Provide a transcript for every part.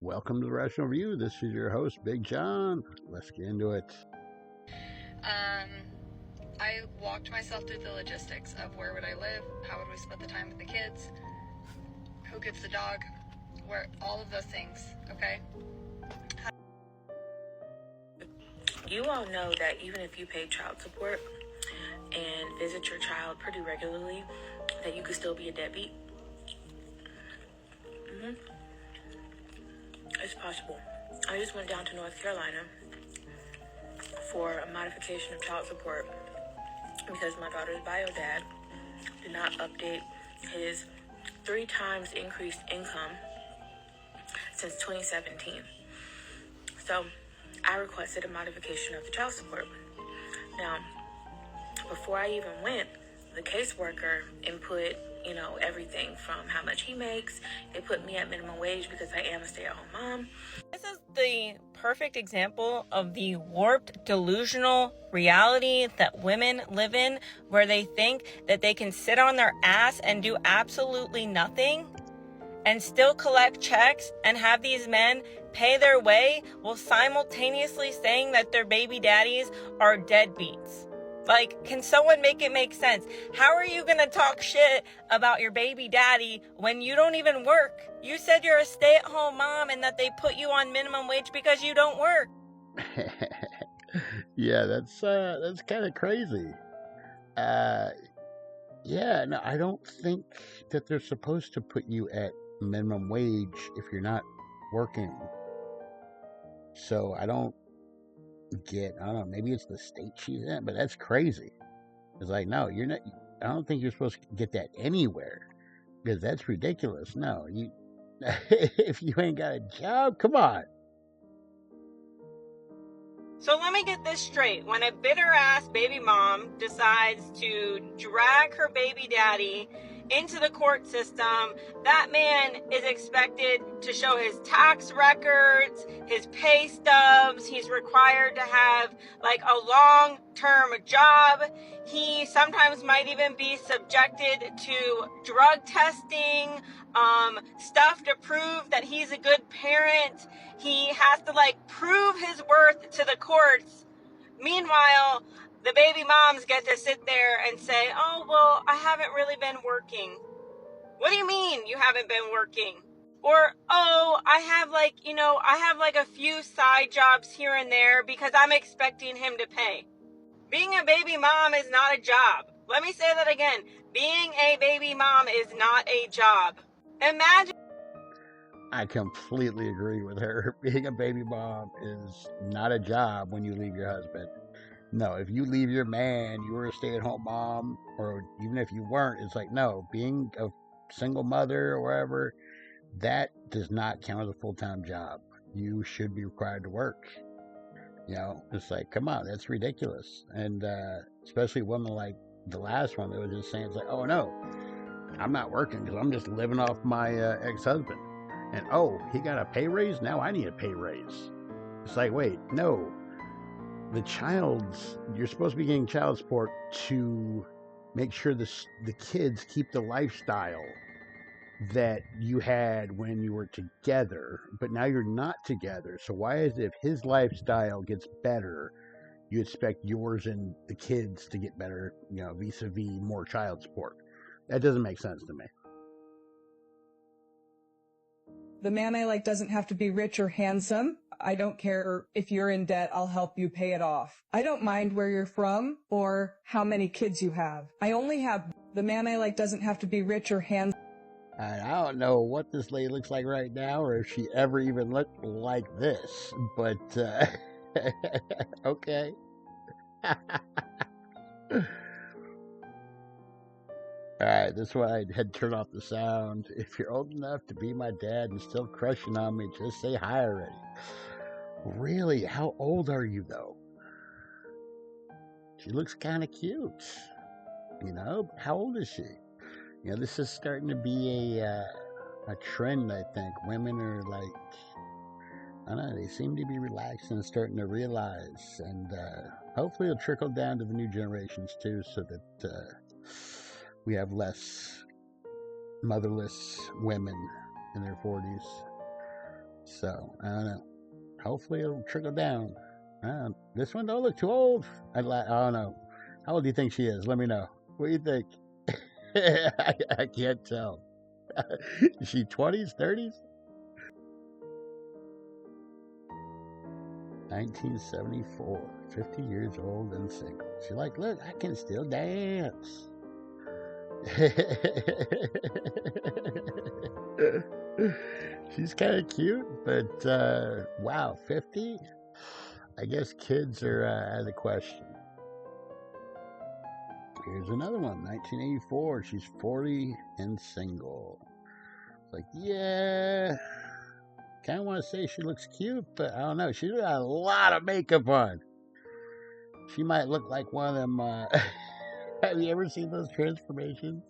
Welcome to the Rational Review. This is your host, Big John. Let's get into it. I walked myself through the logistics of where would I live, how would we split the time with the kids, who gets the dog, where all of those things, okay? You all know that even if you pay child support and visit your child pretty regularly, that you could still be a deadbeat. It's possible. I just went down to North Carolina for a modification of child support because my daughter's bio dad did not update his 3 times increased income since 2017. So I requested a modification of the child support. Now, before I even went, the caseworker input, everything from how much he makes. They put me at minimum wage because I am a stay-at-home mom. This is the perfect example of the warped, delusional reality that women live in, where they think that they can sit on their ass and do absolutely nothing and still collect checks and have these men pay their way while simultaneously saying that their baby daddies are deadbeats. Like, can someone make it make sense? How are you going to talk shit about your baby daddy when you don't even work? You said you're a stay-at-home mom and that they put you on minimum wage because you don't work. Yeah, that's kind of crazy. No, I don't think that they're supposed to put you at minimum wage if you're not working. So I don't know, maybe it's the state she's in, but that's crazy. It's like, no, you're not. I don't think you're supposed to get that anywhere because that's ridiculous. No, you if you ain't got a job, come on. So let me get this straight. When a bitter-ass baby mom decides to drag her baby daddy into the court system, that man is expected to show his tax records, his pay stubs. He's required to have like a long-term job. He sometimes might even be subjected to drug testing, stuff to prove that he's a good parent. He has to prove his worth to the courts. Meanwhile, the baby moms get to sit there and say, oh, well, I haven't really been working. What do you mean you haven't been working? Or, oh, I have a few side jobs here and there because I'm expecting him to pay. Being a baby mom is not a job. Let me say that again. Being a baby mom is not a job. Imagine. I completely agree with her. Being a baby mom is not a job when you leave your husband. No, if you leave your man, you were a stay-at-home mom, or even if you weren't, it's like, no, being a single mother or wherever, that does not count as a full-time job. You should be required to work. It's like, come on, that's ridiculous. And especially women like the last one that was just saying, it's like, oh no, I'm not working because I'm just living off my ex-husband. And oh, he got a pay raise? Now I need a pay raise. It's like, wait, no. You're supposed to be getting child support to make sure the kids keep the lifestyle that you had when you were together, but now you're not together. So why is it if his lifestyle gets better, you expect yours and the kids to get better, vis-a-vis more child support? That doesn't make sense to me. The man I like doesn't have to be rich or handsome. I don't care if you're in debt, I'll help you pay it off. I don't mind where you're from or how many kids you have. The man I like doesn't have to be rich or handsome. I don't know what this lady looks like right now or if she ever even looked like this, but okay. Alright, this is why I had to turn off the sound. If you're old enough to be my dad and still crushing on me, just say hi already. Really? How old are you, though? She looks kind of cute. How old is she? This is starting to be a trend, I think. Women are like, I don't know, they seem to be relaxed and starting to realize. And hopefully it'll trickle down to the new generations, too, so that we have less motherless women in their 40s. So, I don't know. Hopefully it'll trickle down. This one don't look too old. I don't know. How old do you think she is? Let me know. What do you think? I can't tell. Is she 20s, 30s? 1974, 50 years old and single. She's like, look, I can still dance. She's kind of cute, but wow, 50? I guess kids are out of the question. Here's another one, 1984. She's 40 and single. It's like, yeah, kind of want to say she looks cute, but I don't know. She's got a lot of makeup on. She might look like one of them. Have you ever seen those transformations?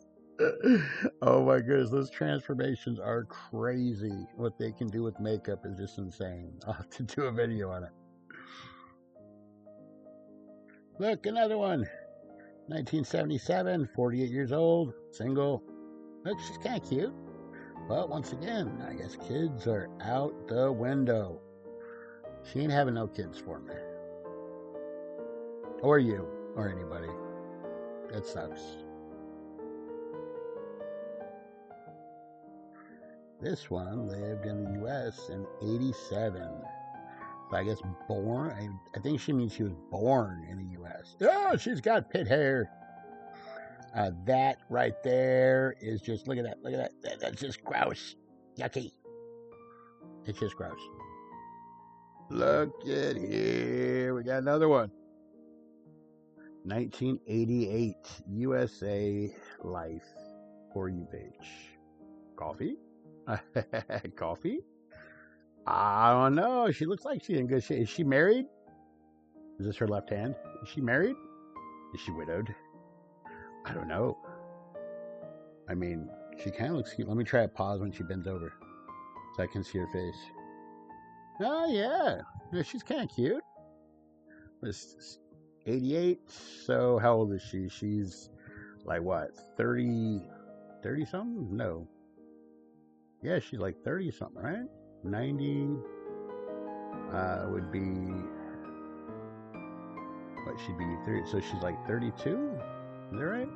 Oh my goodness, those transformations are crazy. What they can do with makeup is just insane. I'll have to do a video on it. Look, another one. 1977, 48 years old, single. Look, she's kind of cute. But once again, I guess kids are out the window. She ain't having no kids for me. Or you, or anybody. That sucks. This one lived in the U.S. in 87. So I guess born, I think she means she was born in the U.S. Oh, she's got pit hair. That right there is just, look at that. That's just gross. Yucky. It's just gross. Look at here. We got another one. 1988 USA Life for you, bitch. Coffee? Coffee? I don't know. She looks like she's in good shape. Is she married? Is this her left hand? Is she married? Is she widowed? I don't know. I mean, she kind of looks cute. Let me try to pause when she bends over so I can see her face. Oh, yeah. She's kind of cute. It's 88. So how old is she? She's like what? 30 something? No. Yeah, she's like 30 something, right? 90 would be, what, she'd be 30, so she's like 32? Is that right?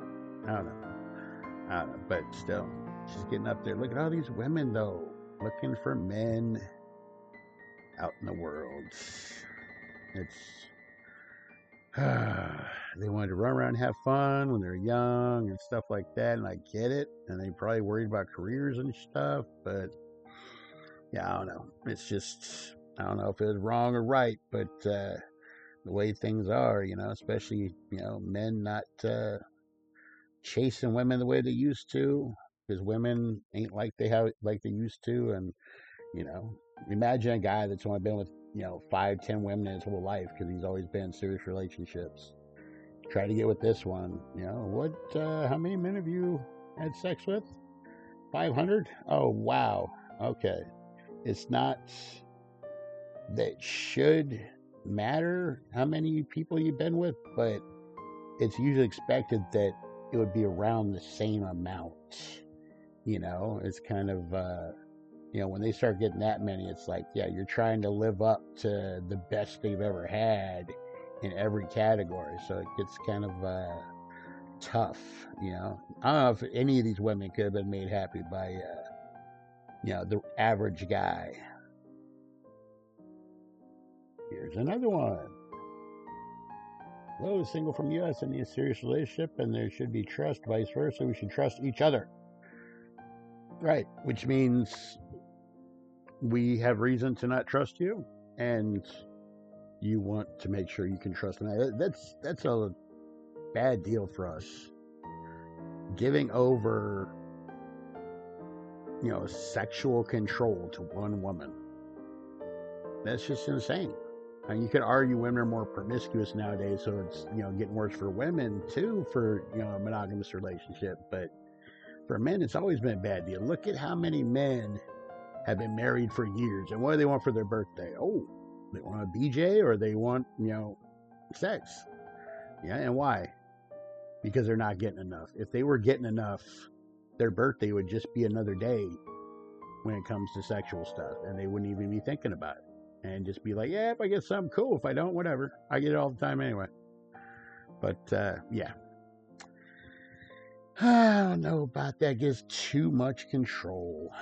I don't know, but still, she's getting up there. Look at all these women, though, looking for men out in the world. It's, they wanted to run around and have fun when they're young and stuff like that, and I get it, and they probably worried about careers and stuff, but yeah, I don't know. It's just, I don't know if it was wrong or right, but the way things are, especially, men not chasing women the way they used to, because women ain't like they used to, and, imagine a guy that's only been with, 5-10 women in his whole life because he's always been in serious relationships. Try to get with this one, how many men have you had sex with? 500? Oh, wow. Okay. It's not that should matter how many people you've been with, but it's usually expected that it would be around the same amount. It's kind of, when they start getting that many, it's like, yeah, you're trying to live up to the best they've ever had in every category. So it gets kind of tough, I don't know if any of these women could have been made happy by, the average guy. Here's another one. Hello, single from U.S. in a serious relationship, and there should be trust, vice versa. We should trust each other. Right, which means we have reason to not trust you, and you want to make sure you can trust them. That's a bad deal for us. Giving over, sexual control to one woman. That's just insane. And you could argue women are more promiscuous nowadays, so it's, getting worse for women too for, a monogamous relationship. But for men, it's always been a bad deal. Look at how many men have been married for years. And what do they want for their birthday? Oh, they want a BJ, or they want, sex. Yeah, and why? Because they're not getting enough. If they were getting enough, their birthday would just be another day. when it comes to sexual stuff, and they wouldn't even be thinking about it, and just be like, yeah, if I get something, cool. If I don't, whatever. I get it all the time anyway. But yeah, I don't know about that. It gives too much control.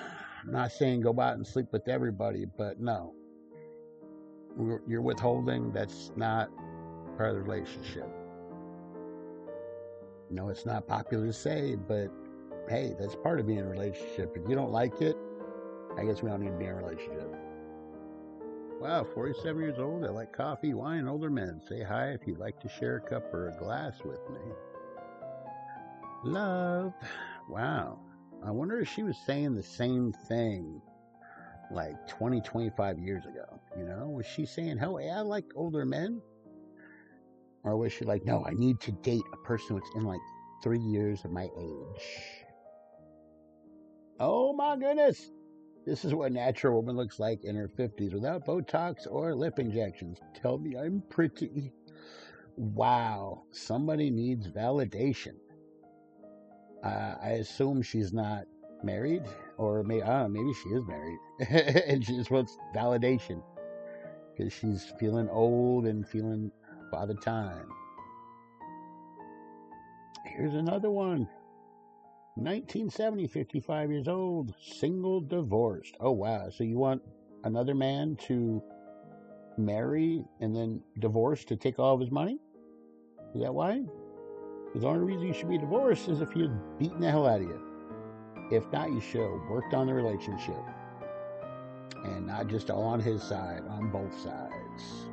I'm not saying go out and sleep with everybody, but no, you're withholding. That's not part of the relationship. No, it's not popular to say, but hey, that's part of being in a relationship. If you don't like it, I guess we don't need to be in a relationship. Wow, 47 years old. I like coffee, wine, older men. Say hi if you'd like to share a cup or a glass with me. Love. Wow. I wonder if she was saying the same thing like 20, 25 years ago. You know, was she saying, hell, I like older men? Or was she like, no, I need to date a person that's in like 3 years of my age? Oh my goodness. This is what a natural woman looks like in her 50s without Botox or lip injections. Tell me I'm pretty. Wow. Somebody needs validation. I assume she's not married, or maybe, I don't know, maybe she is married. And she just wants validation because she's feeling old and feeling by the time. Here's another one. 1970, 55 years old, single, divorced. Oh, wow. So you want another man to marry and then divorce to take all of his money? Is that why? Because the only reason you should be divorced is if you're beating the hell out of you. If not, you should have worked on the relationship. And not just all on his side, on both sides.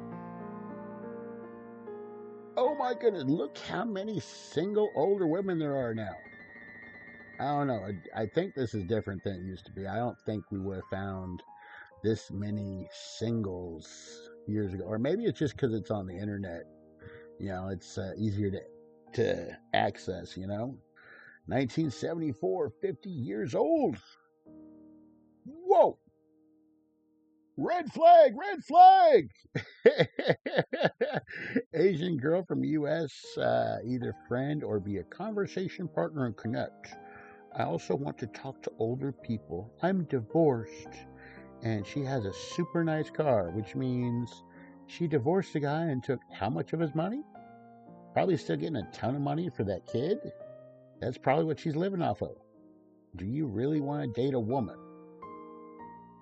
Oh my goodness, look how many single older women there are now. I don't know. I think this is different than it used to be. I don't think we would have found this many singles years ago. Or maybe it's just because it's on the internet. You know, it's easier to access, you know. 1974, 50 years old. Whoa! Red flag, red flag! Asian girl from the U.S., either friend or be a conversation partner and connect. I also want to talk to older people. I'm divorced, and she has a super nice car, which means she divorced the guy and took how much of his money? Probably still getting a ton of money for that kid. That's probably what she's living off of. Do you really want to date a woman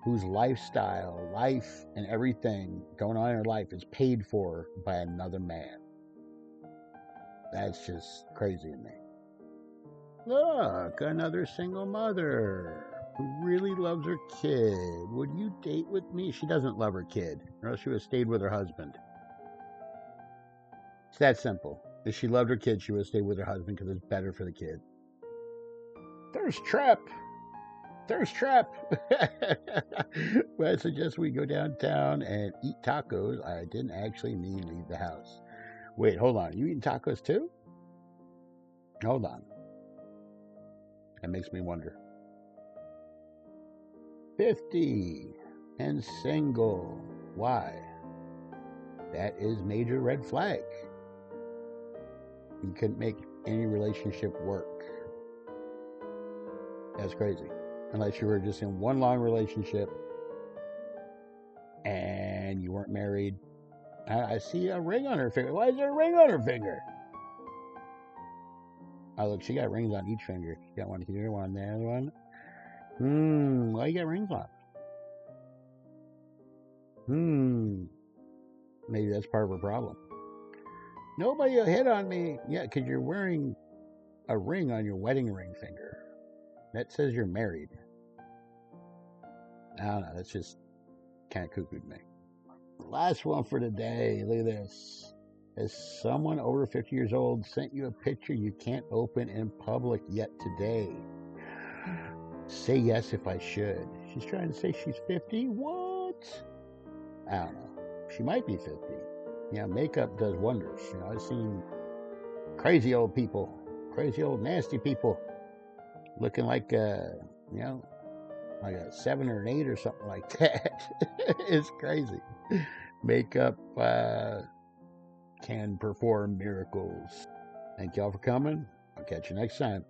whose lifestyle, life, and everything going on in her life is paid for by another man? That's just crazy to me. Look, another single mother who really loves her kid. Would you date with me? She doesn't love her kid, or else she would have stayed with her husband. It's that simple. If she loved her kid, she would have stayed with her husband because it's better for the kid. Thirst trap. Thirst trap. Well, I suggest we go downtown and eat tacos. I didn't actually mean leave the house. Wait, hold on. You eating tacos too? Hold on. That makes me wonder. 50 and single. Why? That is major red flag. You couldn't make any relationship work. That's crazy. Unless you were just in one long relationship and you weren't married. I see a ring on her finger. Why is there a ring on her finger? Oh, look, she got rings on each finger. She got one here, one there, one. Why you got rings on? Maybe that's part of her problem. Nobody will hit on me. Yeah, because you're wearing a ring on your wedding ring finger. That says you're married. I don't know. That's just kind of cuckoo to me. Last one for today. Look at this. Has someone over 50 years old sent you a picture you can't open in public yet today? Say yes if I should. She's trying to say she's 50? What? I don't know. She might be 50. Yeah, makeup does wonders. You know, I've seen crazy old people, crazy old nasty people looking like, like a 7 or an 8 or something like that. It's crazy. Makeup can perform miracles. Thank y'all for coming. I'll catch you next time.